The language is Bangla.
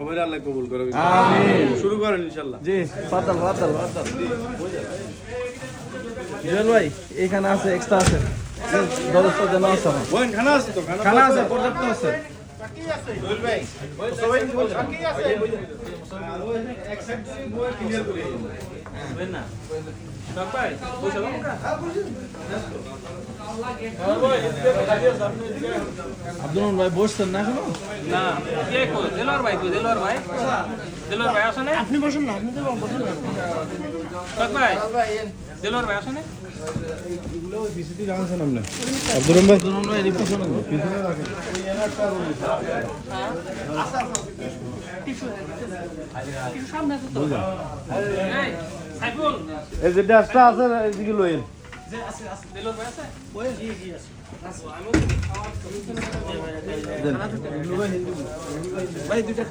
সবাই আল্লাহ কবুল করে। আমিন। শুরু করেন ইনশাআল্লাহ। জি ফাতাল জুয়েল ভাই এখানে আছে এক্সট্রা আছে দরজটা জানা আছে আমার ওই খানা আছে তো খানা আছে পর্যাপ্ত আছে জুয়েল ভাই সবাই বলছে বাকি আছে এক সেট বই ক্লিয়ার করে দেন না সব ভাই বসে দাও আব্দুল ভাই বসছেন না এখনো না কে কই দেলোয়ার ভাই আসে না আপনি বসুন না, আপনি তো বসুন না। সব ভাই দেলোয়ার ভাই আসে না আব্দুর রহমান আব্দুল ভাই এর পিছনে রাখেন সামনে আছে তো। এই সাইফুল এই যে ড্যাশটা আছে এদিকে লইন দেলোয়ার ভাই আছে ভাই দুইটা